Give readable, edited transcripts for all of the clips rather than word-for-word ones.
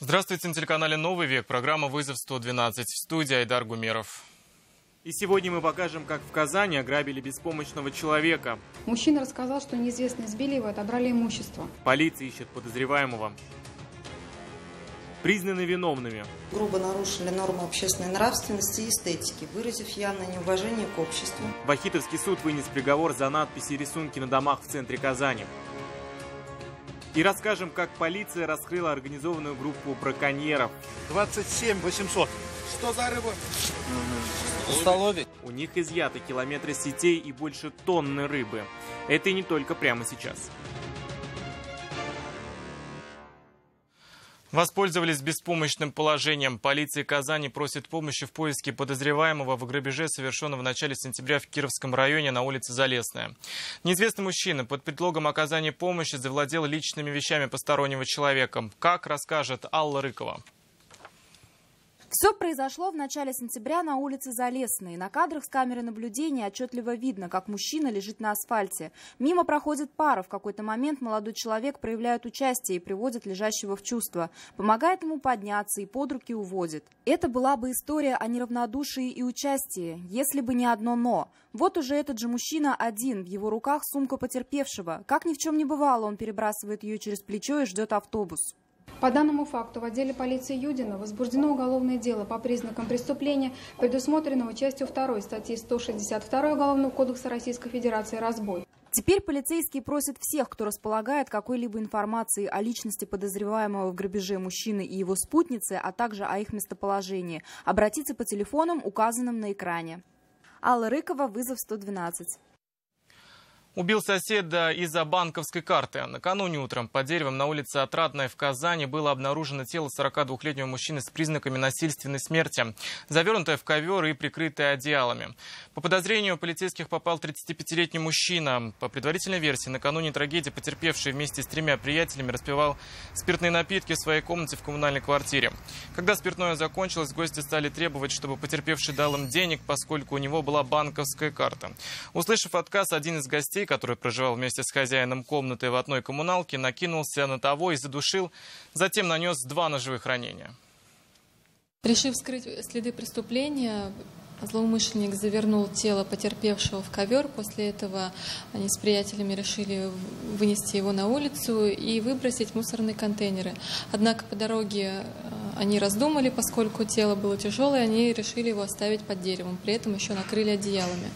Здравствуйте, на телеканале «Новый век». Программа «Вызов 112». В студии Айдар Гумеров. И сегодня мы покажем, как в Казани ограбили беспомощного человека. Мужчина рассказал, что неизвестные сбили его и отобрали имущество. Полиция ищет подозреваемого. Признаны виновными. Грубо нарушили нормы общественной нравственности и эстетики, выразив явное неуважение к обществу. Вахитовский суд вынес приговор за надписи и рисунки на домах в центре Казани. И расскажем, как полиция раскрыла организованную группу браконьеров. 27 800. Что за рыба? Столовик. У них изъяты километры сетей и больше тонны рыбы. Это и не только прямо сейчас. Воспользовались беспомощным положением. Полиция Казани просит помощи в поиске подозреваемого в грабеже, совершенного в начале сентября в Кировском районе на улице Залесная. Неизвестный мужчина под предлогом оказания помощи завладел личными вещами постороннего человека. Как, расскажет Алла Рыкова. Все произошло в начале сентября на улице Залесной. На кадрах с камеры наблюдения отчетливо видно, как мужчина лежит на асфальте. Мимо проходит пара. В какой-то момент молодой человек проявляет участие и приводит лежащего в чувство. Помогает ему подняться и под руки уводит. Это была бы история о неравнодушии и участии, если бы не одно «но». Вот уже этот же мужчина один, в его руках сумка потерпевшего. Как ни в чем не бывало, он перебрасывает ее через плечо и ждет автобус. По данному факту в отделе полиции Юдина возбуждено уголовное дело по признакам преступления, предусмотренного частью 2 статьи 162 Уголовного кодекса Российской Федерации «Разбой». Теперь полицейские просят всех, кто располагает какой-либо информацией о личности подозреваемого в грабеже мужчины и его спутницы, а также о их местоположении, обратиться по телефонам, указанным на экране. Алла Рыкова, «Вызов 112». Убил соседа из-за банковской карты. Накануне утром под деревом на улице Отрадная в Казани было обнаружено тело 42-летнего мужчины с признаками насильственной смерти, завернутое в ковер и прикрытое одеялами. По подозрению полицейских попал 35-летний мужчина. По предварительной версии, накануне трагедии потерпевший вместе с 3 приятелями распивал спиртные напитки в своей комнате в коммунальной квартире. Когда спиртное закончилось, гости стали требовать, чтобы потерпевший дал им денег, поскольку у него была банковская карта. Услышав отказ, один из гостей, который проживал вместе с хозяином комнаты в одной коммуналке, накинулся на того и задушил, затем нанес 2 ножевых ранения. Решив скрыть следы преступления, злоумышленник завернул тело потерпевшего в ковер. После этого они с приятелями решили вынести его на улицу и выбросить в мусорные контейнеры. Однако по дороге они раздумали, поскольку тело было тяжелое, они решили его оставить под деревом, при этом еще накрыли одеялами.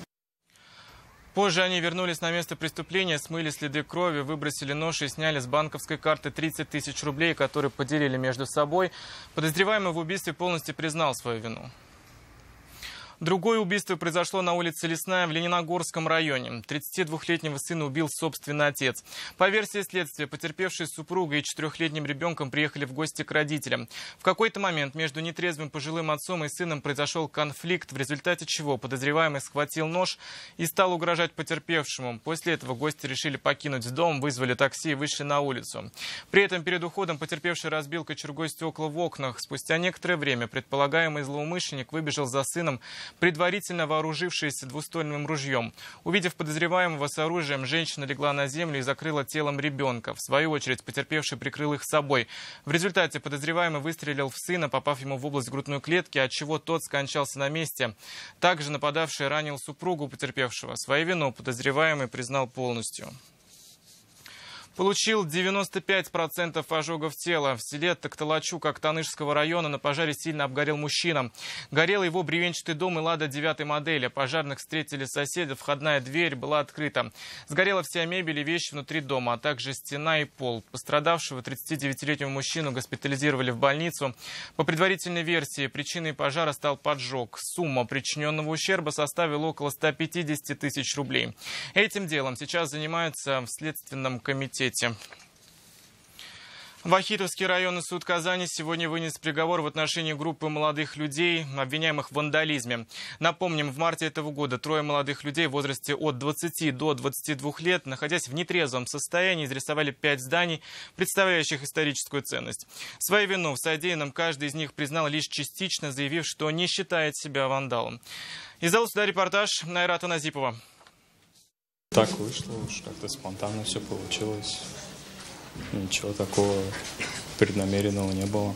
Позже они вернулись на место преступления, смыли следы крови, выбросили нож и сняли с банковской карты 30 тысяч рублей, которые поделили между собой. Подозреваемый в убийстве полностью признал свою вину. Другое убийство произошло на улице Лесная в Лениногорском районе. 32-летнего сына убил собственный отец. По версии следствия, потерпевшие с супругой и 4-летним ребенком приехали в гости к родителям. В какой-то момент между нетрезвым пожилым отцом и сыном произошел конфликт, в результате чего подозреваемый схватил нож и стал угрожать потерпевшему. После этого гости решили покинуть дом, вызвали такси и вышли на улицу. При этом перед уходом потерпевший разбил кочергой стекла в окнах. Спустя некоторое время предполагаемый злоумышленник выбежал за сыном, предварительно вооружившись двуствольным ружьем. Увидев подозреваемого с оружием, женщина легла на землю и закрыла телом ребенка. В свою очередь, потерпевший прикрыл их собой. В результате подозреваемый выстрелил в сына, попав ему в область грудной клетки, отчего тот скончался на месте. Также нападавший ранил супругу потерпевшего. Свою вину подозреваемый признал полностью. Получил 95% ожогов тела. В селе Токталачук Актанышского района на пожаре сильно обгорел мужчина. Горел его бревенчатый дом и «Лада» 9 модели. Пожарных встретили соседи, входная дверь была открыта. Сгорела вся мебель и вещи внутри дома, а также стена и пол. Пострадавшего 39-летнего мужчину госпитализировали в больницу. По предварительной версии, причиной пожара стал поджог. Сумма причиненного ущерба составила около 150 тысяч рублей. Этим делом сейчас занимаются в Следственном комитете. Вахитовский районный суд Казани сегодня вынес приговор в отношении группы молодых людей, обвиняемых в вандализме. Напомним, в марте этого года 3 молодых людей в возрасте от 20 до 22 лет, находясь в нетрезвом состоянии, изрисовали 5 зданий, представляющих историческую ценность. Свою вину в содеянном каждый из них признал лишь частично, заявив, что не считает себя вандалом. Из зала суда репортаж Найрата Назипова. Так вышло уж, как-то спонтанно все получилось. Ничего такого Преднамеренного не было.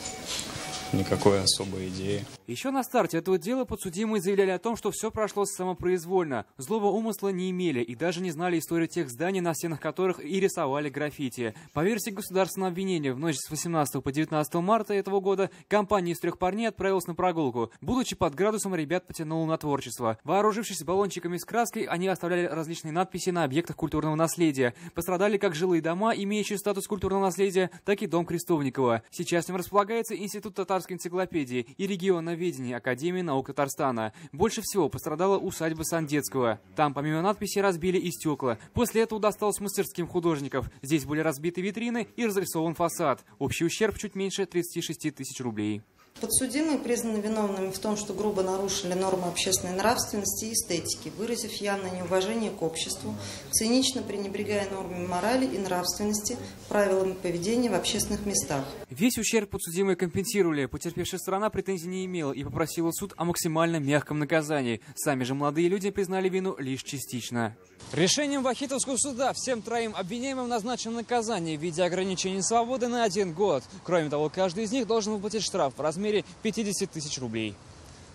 Никакой особой идеи. Еще на старте этого дела подсудимые заявляли о том, что все прошло самопроизвольно. Злого умысла не имели и даже не знали историю тех зданий, на стенах которых и рисовали граффити. По версии государственного обвинения, в ночь с 18 по 19 марта этого года компания из 3 парней отправилась на прогулку. Будучи под градусом, ребят потянуло на творчество. Вооружившись баллончиками с краской, они оставляли различные надписи на объектах культурного наследия. Пострадали как жилые дома, имеющие статус культурного наследия, так и дом Крестовникова. Сейчас в нем располагается Институт татарской энциклопедии и регионоведения Академии наук Татарстана. Больше всего пострадала усадьба Сандетского. Там помимо надписей разбили и стекла. После этого досталось мастерским художников. Здесь были разбиты витрины и разрисован фасад. Общий ущерб чуть меньше 36 тысяч рублей. Подсудимые признаны виновными в том, что грубо нарушили нормы общественной нравственности и эстетики, выразив явное неуважение к обществу, цинично пренебрегая нормами морали и нравственности, правилами поведения в общественных местах. Весь ущерб подсудимые компенсировали. Потерпевшая сторона претензий не имела и попросила суд о максимально мягком наказании. Сами же молодые люди признали вину лишь частично. Решением Вахитовского суда всем троим обвиняемым назначено наказание в виде ограничения свободы на 1 год. Кроме того, каждый из них должен выплатить штраф в размере 50 тысяч рублей.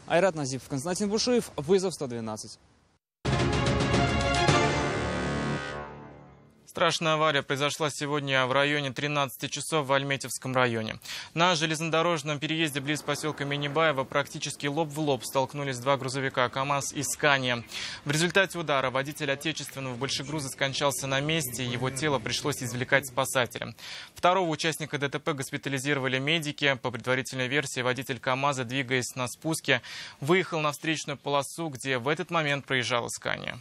Айрат Назипов, Константин Бушуев, вызов 112. Страшная авария произошла сегодня в районе 13 часов в Альметьевском районе. На железнодорожном переезде близ поселка Минибаева практически лоб в лоб столкнулись 2 грузовика КАМАЗ и Скания. В результате удара водитель отечественного большегруза скончался на месте, его тело пришлось извлекать спасателям. Второго участника ДТП госпитализировали медики. По предварительной версии, водитель КАМАЗа, двигаясь на спуске, выехал на встречную полосу, где в этот момент проезжала Скания.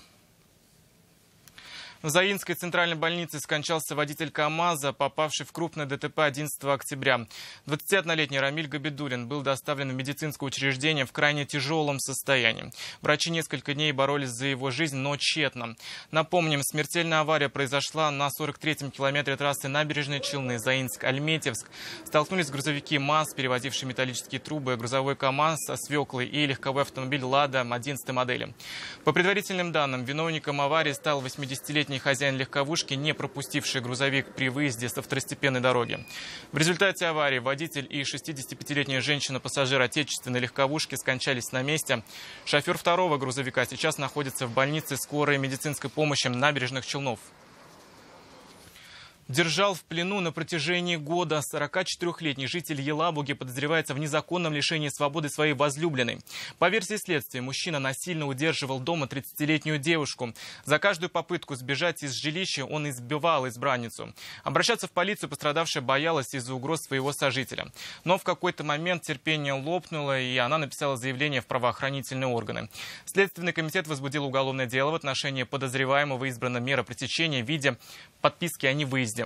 В Заинской центральной больнице скончался водитель КАМАЗа, попавший в крупное ДТП 11 октября. 21-летний Рамиль Габидулин был доставлен в медицинское учреждение в крайне тяжелом состоянии. Врачи несколько дней боролись за его жизнь, но тщетно. Напомним, смертельная авария произошла на 43-м километре трассы Набережные Челны, Заинск-Альметьевск. Столкнулись грузовики МАЗ, перевозившие металлические трубы, грузовой КАМАЗ со свеклой и легковой автомобиль «Лада» 11-й модели. По предварительным данным, виновником аварии стал 80-летний хозяин легковушки, не пропустивший грузовик при выезде со второстепенной дороги. В результате аварии водитель и 65-летняя женщина-пассажир отечественной легковушки скончались на месте. Шофер второго грузовика сейчас находится в больнице скорой медицинской помощи Набережных Челнов. Держал в плену на протяжении года. 44-летний житель Елабуги подозревается в незаконном лишении свободы своей возлюбленной. По версии следствия, мужчина насильно удерживал дома 30-летнюю девушку. За каждую попытку сбежать из жилища он избивал избранницу. Обращаться в полицию пострадавшая боялась из-за угроз своего сожителя. Но в какой-то момент терпение лопнуло, и она написала заявление в правоохранительные органы. Следственный комитет возбудил уголовное дело в отношении подозреваемого, избрана мера пресечения в виде подписки о невыезде.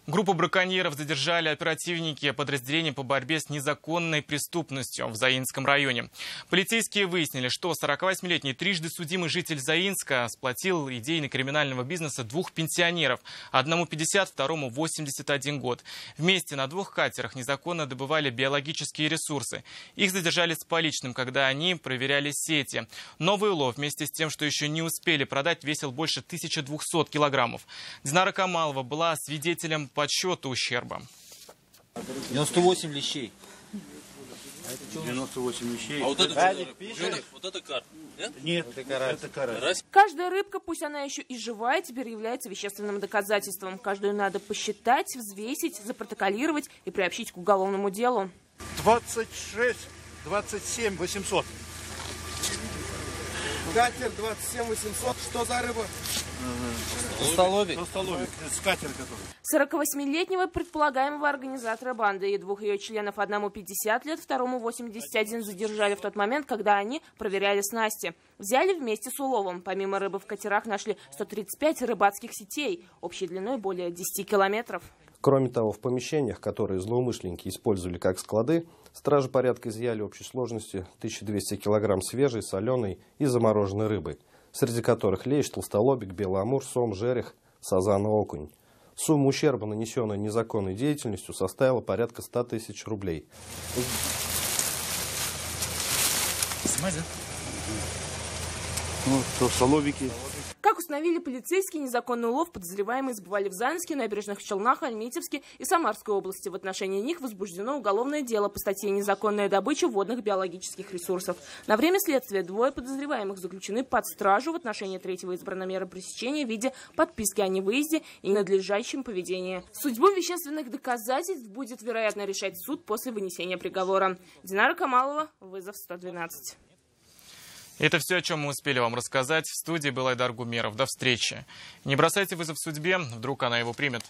Группу браконьеров задержали оперативники подразделения по борьбе с незаконной преступностью в Заинском районе. Полицейские выяснили, что 48-летний трижды судимый житель Заинска сплотил идейно криминального бизнеса 2 пенсионеров. Одному 50, второму 81 год. Вместе на 2 катерах незаконно добывали биологические ресурсы. Их задержали с поличным, когда они проверяли сети. Новый улов вместе с тем, что еще не успели продать, весил больше 1200 килограммов. Динара Камалова была свидетелем подсчета ущерба. 98 лещей. 98 вещей. А вот это карп? Нет, это карась. Каждая рыбка, пусть она еще и живая, теперь является вещественным доказательством. Каждую надо посчитать, взвесить, запротоколировать и приобщить к уголовному делу. 27 800. Катер 27 800. Что за рыба? Толстолобик. Скатер который. 48-летнего предполагаемого организатора банды и 2 ее членов, одному 50 лет, второму 81, задержали в тот момент, когда они проверяли снасти. Взяли вместе с уловом. Помимо рыбы в катерах нашли 135 рыбацких сетей, общей длиной более 10 километров. Кроме того, в помещениях, которые злоумышленники использовали как склады, стражи порядка изъяли общей сложности 1200 килограмм свежей, соленой и замороженной рыбы, среди которых лещ, толстолобик, белый амур, сом, жерех, сазан и окунь. Сумма ущерба, нанесенная незаконной деятельностью, составила порядка 100 тысяч рублей. Ну, толстолобики. Как установили полицейские, незаконный улов подозреваемые сбывали в Заинске, Набережных Челнах, Альметьевске и Самарской области. В отношении них возбуждено уголовное дело по статье «Незаконная добыча водных биологических ресурсов». На время следствия двое подозреваемых заключены под стражу. В отношении третьего избрана мера пресечения в виде подписки о невыезде и ненадлежащем поведении. Судьбу вещественных доказательств будет, вероятно, решать суд после вынесения приговора. Динара Камалова, вызов 112. Это все, о чем мы успели вам рассказать. В студии был Айдар Гумеров. До встречи. Не бросайте вызов судьбе, вдруг она его примет.